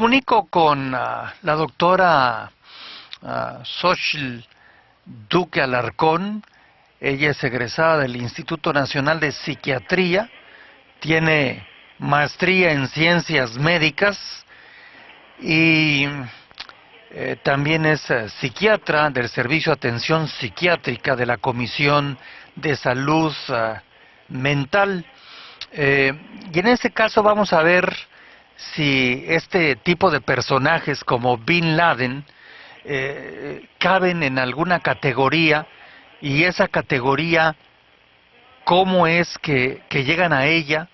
comunico con la doctora Xochitl Duque Alarcón. Ella es egresada del Instituto Nacional de Psiquiatría, tiene maestría en Ciencias Médicas y también es psiquiatra del Servicio de Atención Psiquiátrica de la Comisión de Salud Mental. Y en este caso vamos a ver si este tipo de personajes como Bin Laden caben en alguna categoría, y esa categoría, cómo es que llegan a ella,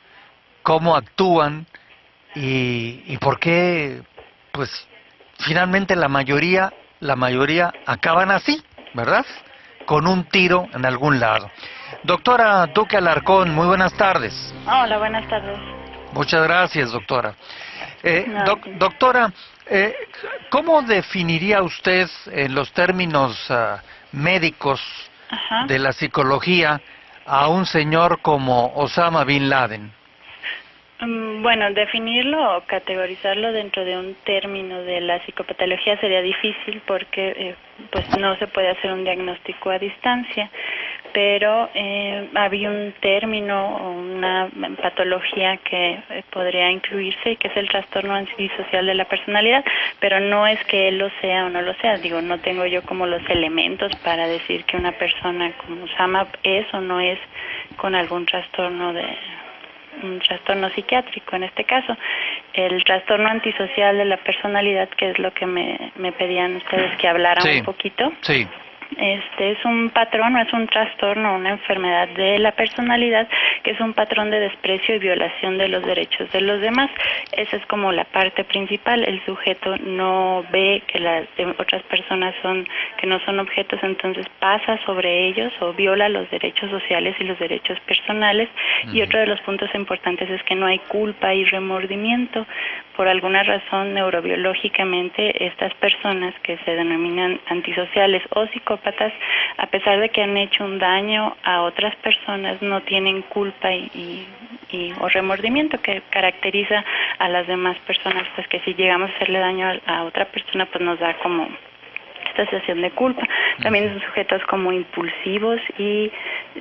cómo actúan y por qué, pues finalmente la mayoría acaban así, ¿verdad? Con un tiro en algún lado. Doctora Duque Alarcón, muy buenas tardes. Hola, buenas tardes. Muchas gracias, doctora. Doctora, ¿cómo definiría usted en los términos médicos de la psicología a un señor como Osama Bin Laden? Bueno, definirlo o categorizarlo dentro de un término de la psicopatología sería difícil porque pues no se puede hacer un diagnóstico a distancia, pero había un término o una patología que podría incluirse, que es el trastorno antisocial de la personalidad, pero no es que él lo sea o no lo sea. Digo, no tengo yo como los elementos para decir que una persona como Osama es o no es con algún trastorno un trastorno psiquiátrico. En este caso, el trastorno antisocial de la personalidad, que es lo que me pedían ustedes que hablara un poquito. Sí. Es un patrón, no es un trastorno, una enfermedad de la personalidad, que es un patrón de desprecio y violación de los derechos de los demás. Esa es como la parte principal. El sujeto no ve que las otras personas que no son objetos, entonces pasa sobre ellos o viola los derechos sociales y los derechos personales. Y otro de los puntos importantes es que no hay culpa y remordimiento. Por alguna razón, neurobiológicamente, estas personas que se denominan antisociales o psicópatas, a pesar de que han hecho un daño a otras personas, no tienen culpa o remordimiento, que caracteriza a las demás personas, pues que si llegamos a hacerle daño a otra persona, pues nos da como esta sensación de culpa. También son sujetos como impulsivos y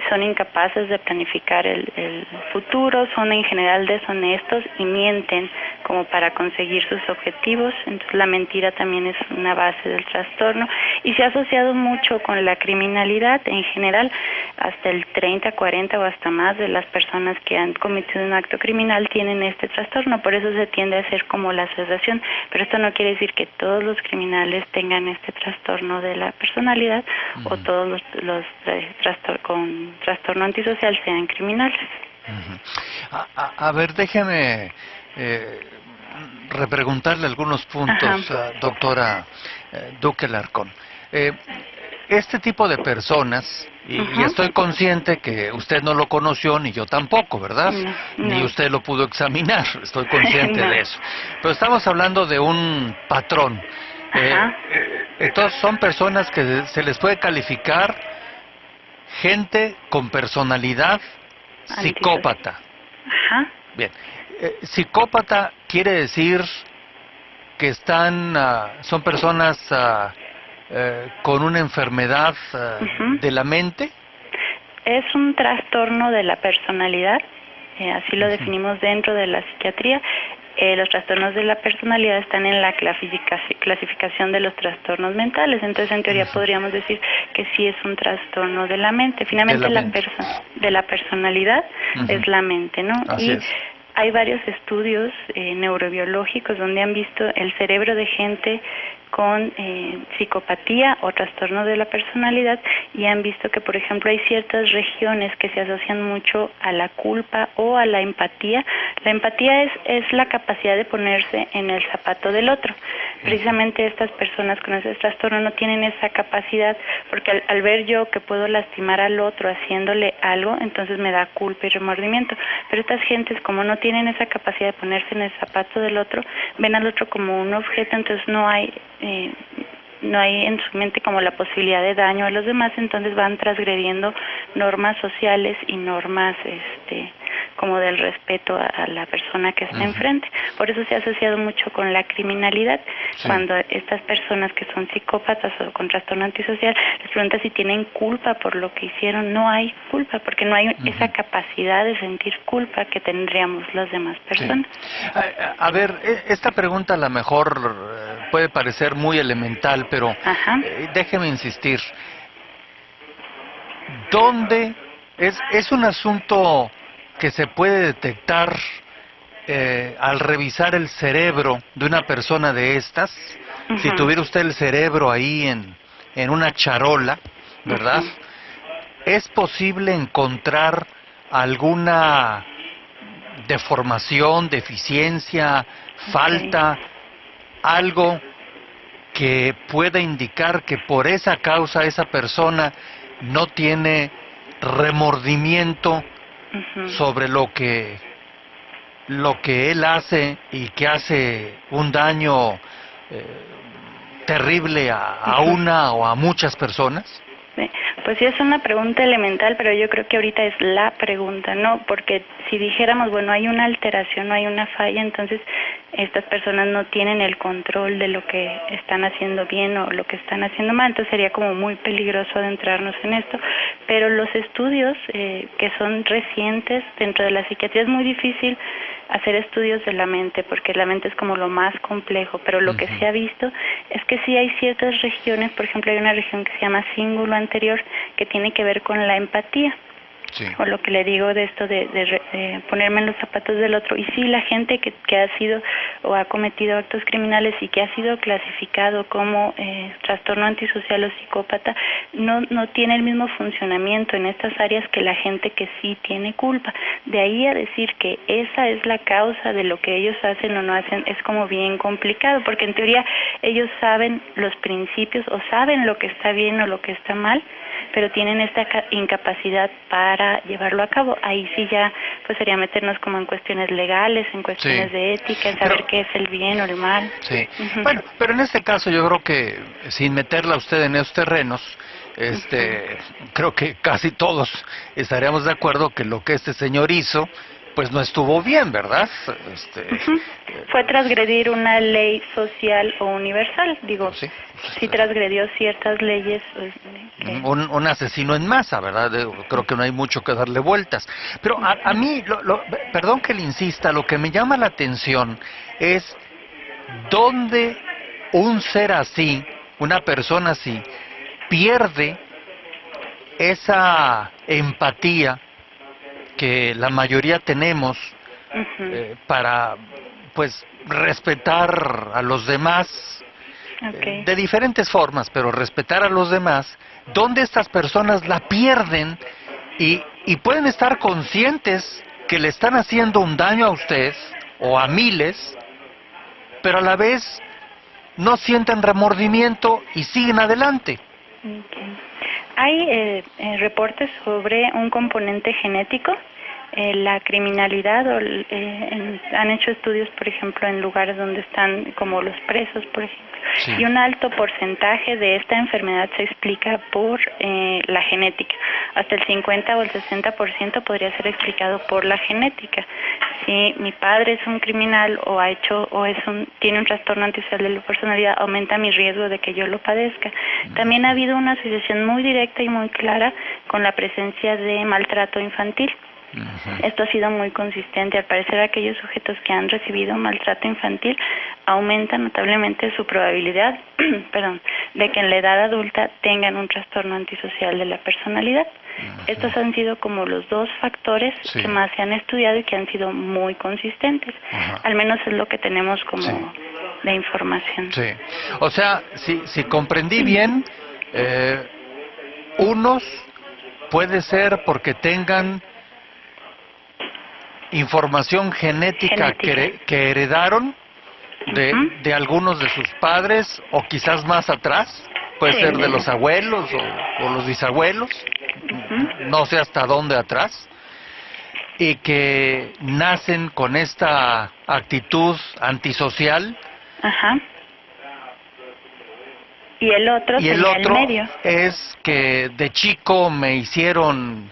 son incapaces de planificar el futuro, son en general deshonestos y mienten como para conseguir sus objetivos. Entonces la mentira también es una base del trastorno y se ha asociado mucho con la criminalidad en general. Hasta el 30, 40 o hasta más de las personas que han cometido un acto criminal tienen este trastorno, por eso se tiende a hacer como la asociación, pero esto no quiere decir que todos los criminales tengan este trastorno de la personalidad o todos los con trastorno antisocial sean criminales. A ver, déjeme repreguntarle algunos puntos, doctora Duque Alarcón. Este tipo de personas, y estoy consciente que usted no lo conoció, ni yo tampoco, ¿verdad? No. Ni usted lo pudo examinar, estoy consciente de eso. Pero estamos hablando de un patrón. Entonces son personas que se les puede calificar gente con personalidad psicópata. Bien. Psicópata quiere decir que son personas con una enfermedad de la mente. Es un trastorno de la personalidad, así lo definimos dentro de la psiquiatría. Los trastornos de la personalidad están en la clasificación de los trastornos mentales, entonces en teoría podríamos decir que sí es un trastorno de la mente. Finalmente de la personalidad es la mente, ¿no? Así es. Hay varios estudios neurobiológicos donde han visto el cerebro de gente con psicopatía o trastorno de la personalidad y han visto que, por ejemplo, hay ciertas regiones que se asocian mucho a la culpa o a la empatía. La empatía es la capacidad de ponerse en el zapato del otro. Precisamente estas personas con ese trastorno no tienen esa capacidad porque al ver yo que puedo lastimar al otro haciéndole algo, entonces me da culpa y remordimiento. Pero estas gentes, como no tienen esa capacidad de ponerse en el zapato del otro, ven al otro como un objeto, entonces no hay no hay en su mente como la posibilidad de daño a los demás, entonces van transgrediendo normas sociales y normas como del respeto a la persona que está enfrente. Por eso se ha asociado mucho con la criminalidad. Cuando estas personas que son psicópatas o con trastorno antisocial les preguntan si tienen culpa por lo que hicieron, no hay culpa, porque no hay esa capacidad de sentir culpa que tendríamos las demás personas. A ver, esta pregunta a lo mejor puede parecer muy elemental, pero déjeme insistir. ¿Dónde es un asunto que se puede detectar al revisar el cerebro de una persona de estas? Si tuviera usted el cerebro ahí en una charola, ¿verdad? ¿Es posible encontrar alguna deformación, deficiencia, falta, algo que pueda indicar que por esa causa esa persona no tiene remordimiento sobre lo que él hace y que hace un daño terrible a una o a muchas personas? Pues sí, es una pregunta elemental, pero yo creo que ahorita es la pregunta, ¿no? Porque si dijéramos, bueno, hay una alteración, no hay una falla, entonces estas personas no tienen el control de lo que están haciendo bien o lo que están haciendo mal, entonces sería como muy peligroso adentrarnos en esto, pero los estudios que son recientes dentro de la psiquiatría, es muy difícil hacer estudios de la mente, porque la mente es como lo más complejo, pero lo que se ha visto es que sí hay ciertas regiones, por ejemplo hay una región que se llama cíngulo anterior, que tiene que ver con la empatía. O lo que le digo de esto de ponerme en los zapatos del otro. Y sí, la gente que ha sido o ha cometido actos criminales y que ha sido clasificado como trastorno antisocial o psicópata, no tiene el mismo funcionamiento en estas áreas que la gente que sí tiene culpa. De ahí a decir que esa es la causa de lo que ellos hacen o no hacen, es como bien complicado, porque en teoría ellos saben los principios o saben lo que está bien o lo que está mal, pero tienen esta incapacidad para llevarlo a cabo. Ahí sí ya pues sería meternos como en cuestiones legales, en cuestiones de ética, en saber qué es el bien o el mal. Bueno, pero en este caso yo creo que sin meterla a usted en esos terrenos, creo que casi todos estaríamos de acuerdo que lo que este señor hizo pues no estuvo bien, ¿verdad? Fue transgredir una ley social o universal, digo, sí transgredió ciertas leyes. Un asesino en masa, ¿verdad? Creo que no hay mucho que darle vueltas. Pero a mí, perdón que le insista, lo que me llama la atención es dónde un ser así, una persona así, pierde esa empatía que la mayoría tenemos para, pues, respetar a los demás de diferentes formas, pero respetar a los demás, donde estas personas la pierden y pueden estar conscientes que le están haciendo un daño a usted o a miles, pero a la vez no sienten remordimiento y siguen adelante. Hay reportes sobre un componente genético. La criminalidad, han hecho estudios, por ejemplo, en lugares donde están como los presos, por ejemplo, y un alto porcentaje de esta enfermedad se explica por la genética. Hasta el 50 o el 60% podría ser explicado por la genética. Si mi padre es un criminal o tiene un trastorno antisocial de la personalidad, aumenta mi riesgo de que yo lo padezca. También ha habido una asociación muy directa y muy clara con la presencia de maltrato infantil. Esto ha sido muy consistente. Al parecer, aquellos sujetos que han recibido maltrato infantil aumentan notablemente su probabilidad de que en la edad adulta tengan un trastorno antisocial de la personalidad. Estos han sido como los dos factores que más se han estudiado y que han sido muy consistentes. Al menos es lo que tenemos como de información. O sea, si comprendí bien, unos puede ser porque tengan información genética. Que heredaron de algunos de sus padres o quizás más atrás, puede ser de los abuelos o los bisabuelos, no sé hasta dónde atrás, y que nacen con esta actitud antisocial Y el otro Y el sería otro el medio. es que de chico me hicieron,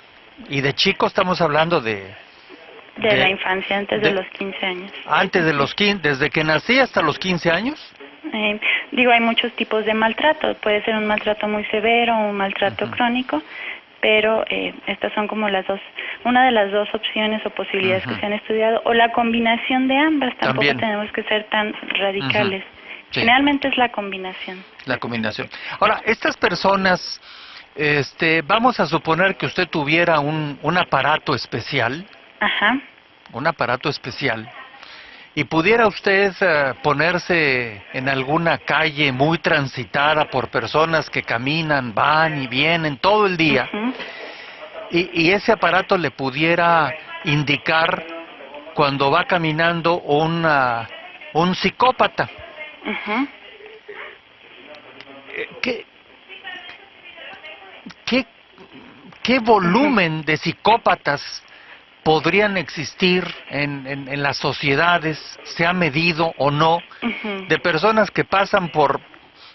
y de chico estamos hablando De la infancia, antes de de- los 15 años. antes de los 15, desde que nací hasta los 15 años. Digo, hay muchos tipos de maltrato. Puede ser un maltrato muy severo o un maltrato crónico, pero estas son como una de las dos opciones o posibilidades que se han estudiado, o la combinación de ambas. Tampoco También. tenemos que ser tan radicales. Sí. Generalmente es la combinación. La combinación. Ahora, estas personas, vamos a suponer que usted tuviera un aparato especial, Ajá. y pudiera usted ponerse en alguna calle muy transitada por personas que caminan, van y vienen todo el día, Ujú. y ese aparato le pudiera indicar cuando va caminando un psicópata. Ujú. ¿Qué, qué, qué volumen de psicópatas podrían existir en las sociedades? ¿Se ha medido o no? Ujú. De personas que pasan por,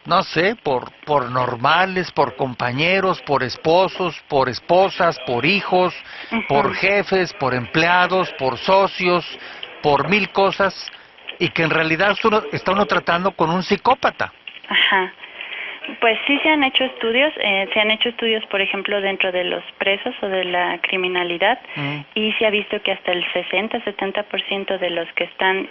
no sé, por normales, por compañeros, por esposos, por esposas, por hijos, por jefes, por empleados, por socios, por mil cosas, y que en realidad está uno tratando con un psicópata. Ajá. Pues sí se han hecho estudios, por ejemplo, dentro de los presos o de la criminalidad, y se ha visto que hasta el 60-70% de los que están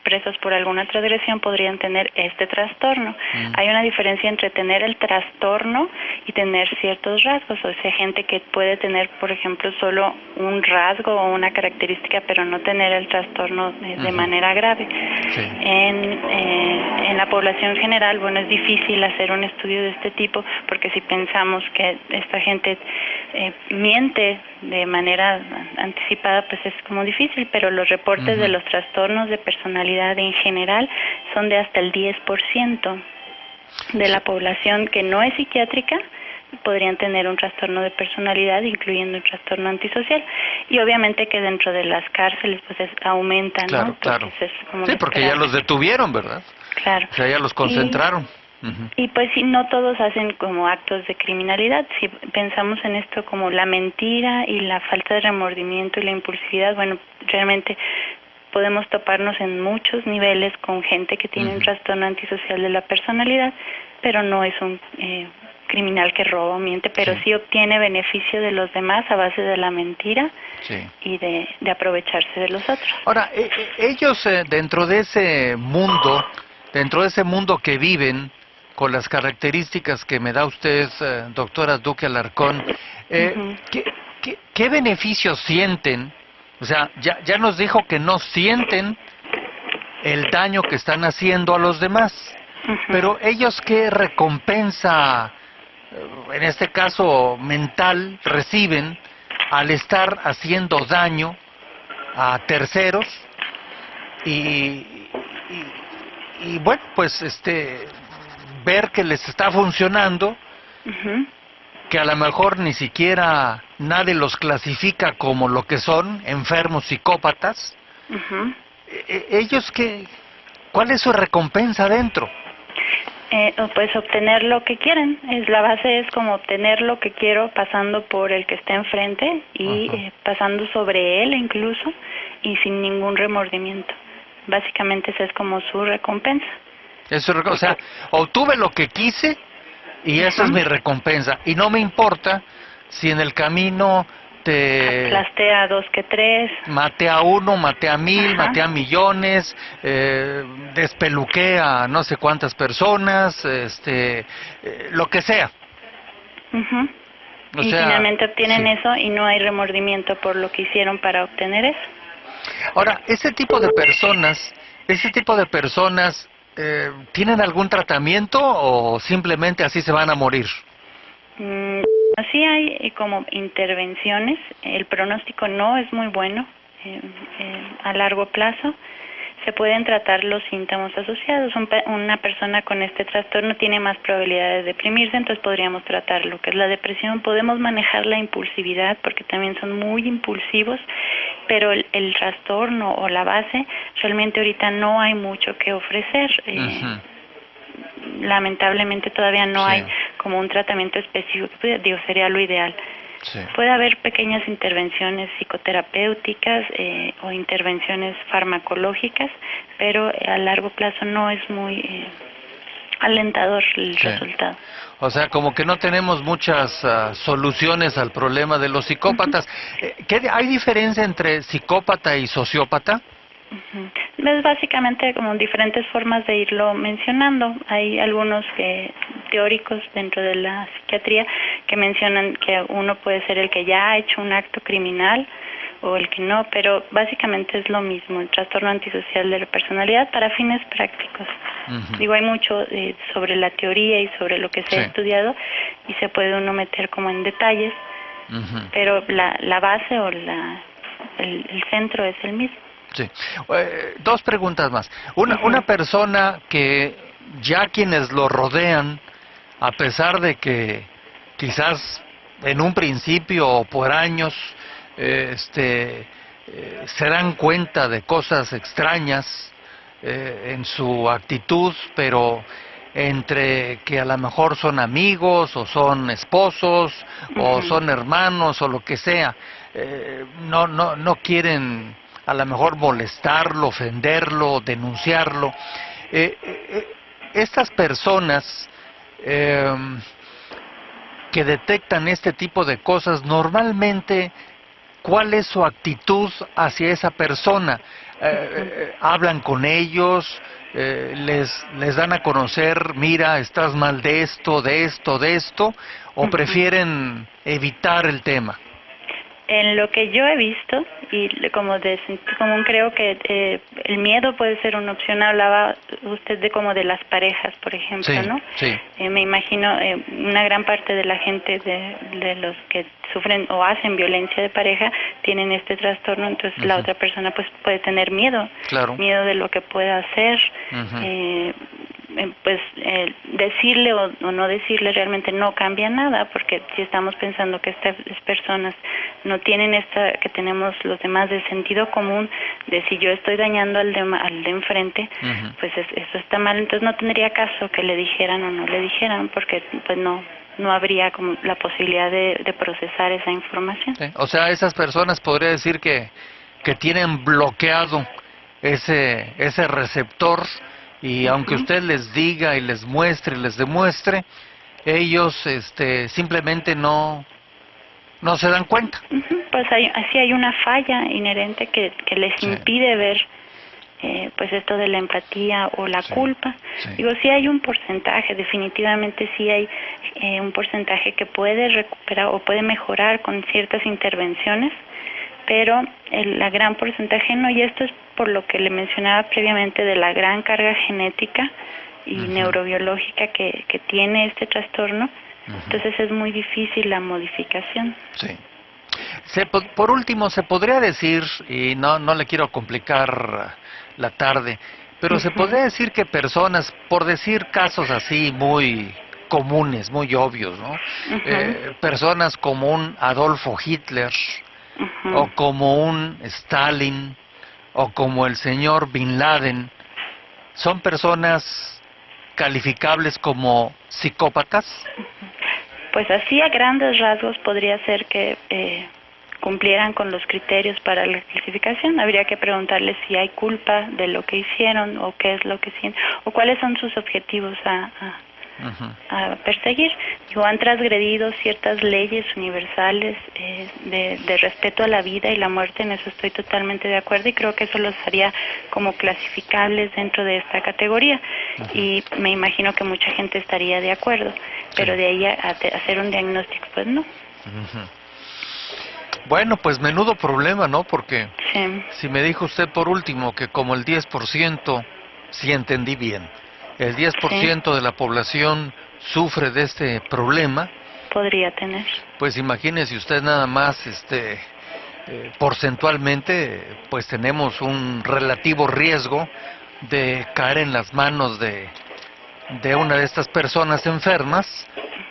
presos por alguna transgresión podrían tener este trastorno. Hay una diferencia entre tener el trastorno y tener ciertos rasgos, o sea, gente que puede tener, por ejemplo, solo un rasgo o una característica, pero no tener el trastorno de manera grave. Sí. En la población general, bueno, es difícil hacer un estudio de este tipo, porque si pensamos que esta gente miente de manera anticipada, pues es como difícil, pero los reportes de los trastornos de personalidad en general son de hasta el 10% de la población que no es psiquiátrica podrían tener un trastorno de personalidad, incluyendo un trastorno antisocial, y obviamente que dentro de las cárceles pues aumenta, Claro, ¿no? Claro. Es como Sí, porque ya los detuvieron, ¿verdad? Claro. O sea, ya los concentraron. Y pues sí, no todos hacen como actos de criminalidad. Si pensamos en esto como la mentira y la falta de remordimiento y la impulsividad, bueno, realmente podemos toparnos en muchos niveles con gente que tiene un trastorno antisocial de la personalidad, pero no es un criminal que roba o miente, pero sí obtiene beneficio de los demás a base de la mentira y de aprovecharse de los otros. Ahora, ellos dentro de ese mundo que viven, con las características que me da usted, doctora Duque Alarcón, ¿qué beneficios sienten? O sea, ya nos dijo que no sienten el daño que están haciendo a los demás, pero ellos qué recompensa, en este caso mental, reciben al estar haciendo daño a terceros y bueno, pues ver que les está funcionando, que a lo mejor ni siquiera nadie los clasifica como lo que son, enfermos psicópatas. Ellos ¿cuál es su recompensa dentro? Pues obtener lo que quieren. La base es como obtener lo que quiero pasando por el que está enfrente y pasando sobre él incluso, y sin ningún remordimiento. Básicamente esa es como su recompensa. O sea, obtuve lo que quise y esa es mi recompensa. Y no me importa si en el camino aplasté a 2 que 3. Maté a 1, maté a 1000, maté a millones, despeluqué a no sé cuántas personas, lo que sea. Y finalmente obtienen eso y no hay remordimiento por lo que hicieron para obtener eso. Ahora, ese tipo de personas, ¿tienen algún tratamiento o simplemente así se van a morir? Sí hay como intervenciones. El pronóstico no es muy bueno a largo plazo. Se pueden tratar los síntomas asociados. Una persona con este trastorno tiene más probabilidad de deprimirse, entonces podríamos tratar lo que es la depresión. Podemos manejar la impulsividad porque también son muy impulsivos, pero el trastorno o la base, realmente ahorita no hay mucho que ofrecer. lamentablemente todavía no Sí. hay como un tratamiento específico, pues, digo, sería lo ideal. Sí. Puede haber pequeñas intervenciones psicoterapéuticas o intervenciones farmacológicas, pero a largo plazo no es muy alentador el Sí. resultado. O sea, como que no tenemos muchas soluciones al problema de los psicópatas. ¿Hay diferencia entre psicópata y sociópata? Es básicamente como diferentes formas de irlo mencionando. Hay algunos teóricos dentro de la psiquiatría que mencionan que uno puede ser el que ya ha hecho un acto criminal o el que no, pero básicamente es lo mismo, el trastorno antisocial de la personalidad para fines prácticos. Digo, hay mucho sobre la teoría y sobre lo que se ha estudiado y se puede uno meter como en detalles, pero la base o el centro es el mismo. Sí. Dos preguntas más. Una persona que ya quienes lo rodean, a pesar de que quizás en un principio o por años se dan cuenta de cosas extrañas en su actitud, pero entre que a lo mejor son amigos o son esposos o son hermanos o lo que sea, no quieren a lo mejor molestarlo, ofenderlo, denunciarlo. Estas personas que detectan este tipo de cosas, normalmente, ¿cuál es su actitud hacia esa persona? ¿Hablan con ellos? Les dan a conocer, mira, estás mal de esto, de esto, de esto? ¿O prefieren evitar el tema? En lo que yo he visto, y como de sentido común, creo que el miedo puede ser una opción. Hablaba usted de como de las parejas, por ejemplo, Sí, ¿no? sí. Me imagino una gran parte de la gente de los que sufren o hacen violencia de pareja tienen este trastorno, entonces la otra persona pues puede tener miedo, Claro. miedo de lo que pueda hacer, pues decirle o no decirle realmente no cambia nada, porque si estamos pensando que estas personas no tienen esta que tenemos los demás de sentido común, de si yo estoy dañando al de enfrente, pues eso está mal, entonces no tendría caso que le dijeran o no le dijeran, porque pues no habría como la posibilidad de procesar esa información. Sí. O sea, esas personas podría decir que tienen bloqueado ese receptor, y aunque usted les diga y les muestre y les demuestre, ellos simplemente no se dan cuenta. Pues así hay una falla inherente que les impide ver pues esto de la empatía o la culpa. Digo, sí hay un porcentaje, definitivamente sí hay un porcentaje que puede recuperar o puede mejorar con ciertas intervenciones, pero la gran porcentaje no, y esto es por lo que le mencionaba previamente de la gran carga genética y neurobiológica que tiene este trastorno. Entonces es muy difícil la modificación. Sí. Por último, se podría decir, y no le quiero complicar la tarde, pero se podría decir que personas, por decir casos así muy comunes, muy obvios, ¿no? Personas como un Adolfo Hitler, o como un Stalin, o como el señor Bin Laden, ¿son personas calificables como psicópatas? Pues así a grandes rasgos podría ser que cumplieran con los criterios para la clasificación. Habría que preguntarles si hay culpa de lo que hicieron o qué es lo que sienten o cuáles son sus objetivos a perseguir. Han transgredido ciertas leyes universales de respeto a la vida y la muerte, en eso estoy totalmente de acuerdo y creo que eso los haría como clasificables dentro de esta categoría y me imagino que mucha gente estaría de acuerdo, pero de ahí a hacer un diagnóstico, pues no. Bueno, pues menudo problema, ¿no? Porque si me dijo usted por último que como el 10%, si entendí bien, el 10% de la población sufre de este problema. Podría tener. Pues imagínese usted nada más, porcentualmente, pues tenemos un relativo riesgo de caer en las manos de una de estas personas enfermas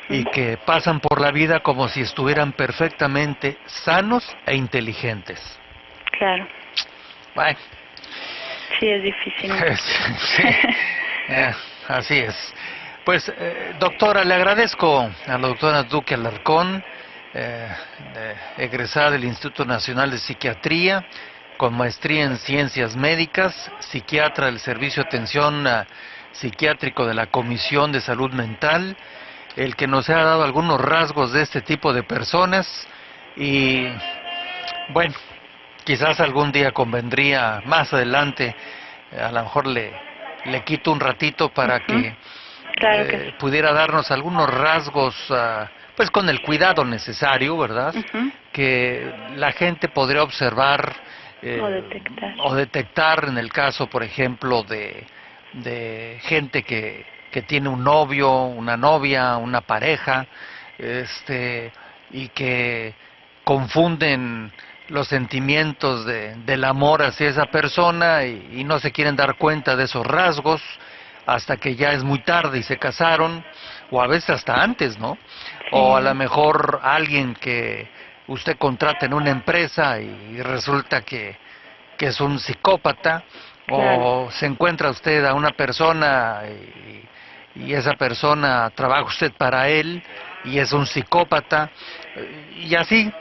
y que pasan por la vida como si estuvieran perfectamente sanos e inteligentes. Claro. Bueno. Sí, es difícil. Sí. así es. Pues, doctora, le agradezco a la doctora Duque Alarcón, egresada del Instituto Nacional de Psiquiatría, con maestría en Ciencias Médicas, psiquiatra del Servicio de Atención Psiquiátrico de la Comisión de Salud Mental, el que nos ha dado algunos rasgos de este tipo de personas y, bueno, quizás algún día convendría más adelante, a lo mejor le quito un ratito para que Claro que sí. pudiera darnos algunos rasgos, pues con el cuidado necesario, ¿verdad? Que la gente podría observar o detectar en el caso, por ejemplo, de gente que tiene un novio, una novia, una pareja, y que confunden los sentimientos del amor hacia esa persona y no se quieren dar cuenta de esos rasgos hasta que ya es muy tarde y se casaron, o a veces hasta antes, ¿no? Sí. O a lo mejor alguien que usted contrata en una empresa y resulta que es un psicópata, Claro. o se encuentra usted a una persona y esa persona trabaja usted para él y es un psicópata, y así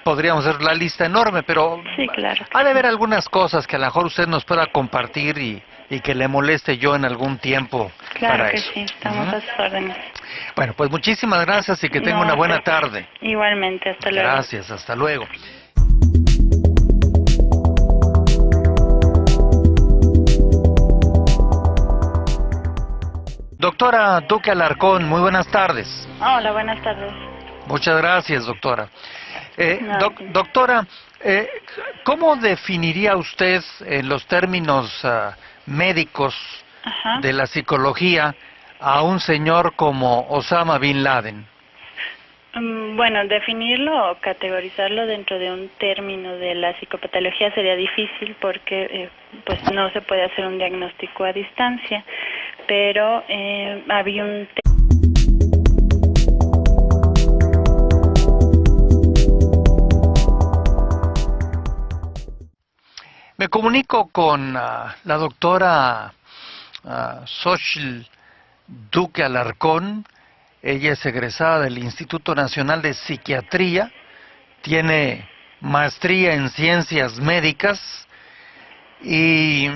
podríamos hacer la lista enorme, pero Sí, claro. ha de haber algunas cosas que a lo mejor usted nos pueda compartir y que le moleste yo en algún tiempo Claro para que eso. sí, estamos a sus órdenes. Bueno, pues muchísimas gracias y que tenga una buena tarde. Igualmente, hasta luego. Gracias, hasta luego. Doctora Duque Alarcón, muy buenas tardes. Hola, buenas tardes. Muchas gracias, doctora. No, sí. Doctora, ¿cómo definiría usted en los términos médicos Ajá. de la psicología a un señor como Osama Bin Laden? Bueno, definirlo o categorizarlo dentro de un término de la psicopatología sería difícil porque pues no se puede hacer un diagnóstico a distancia, pero había un Me comunico con la doctora Xochitl Duque Alarcón. Ella es egresada del Instituto Nacional de Psiquiatría, tiene maestría en Ciencias Médicas y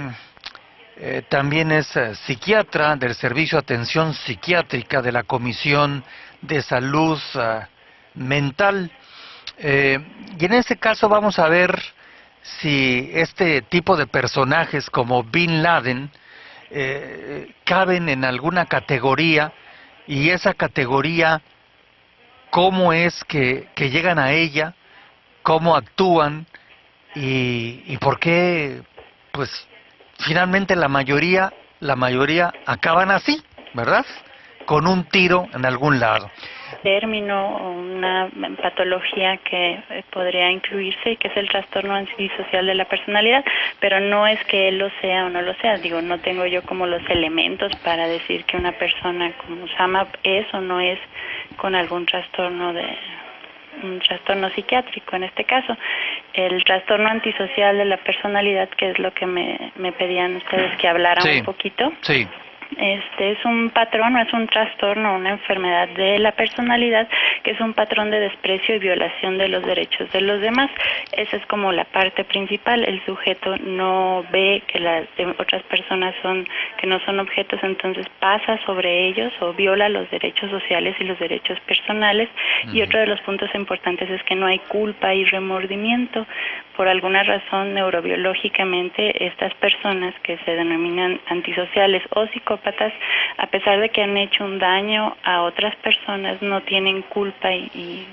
también es psiquiatra del Servicio de Atención Psiquiátrica de la Comisión de Salud Mental. Y en este caso vamos a ver si este tipo de personajes como Bin Laden caben en alguna categoría, y esa categoría, cómo es que llegan a ella, cómo actúan y por qué, pues finalmente la mayoría acaban así, ¿verdad? Con un tiro en algún lado. Término o una patología que podría incluirse y que es el trastorno antisocial de la personalidad, pero no es que él lo sea o no lo sea. Digo, no tengo yo como los elementos para decir que una persona como Osama es o no es con algún trastorno un trastorno psiquiátrico en este caso. El trastorno antisocial de la personalidad, que es lo que me pedían ustedes que hablara un poquito. Sí. Es un patrón o es un trastorno, una enfermedad de la personalidad que es un patrón de desprecio y violación de los derechos de los demás. Esa es como la parte principal. El sujeto no ve que las otras personas que no son objetos, entonces pasa sobre ellos o viola los derechos sociales y los derechos personales. Y otro de los puntos importantes es que no hay culpa y remordimiento. Por alguna razón neurobiológicamente estas personas que se denominan antisociales o psicópatas, a pesar de que han hecho un daño a otras personas, no tienen culpa y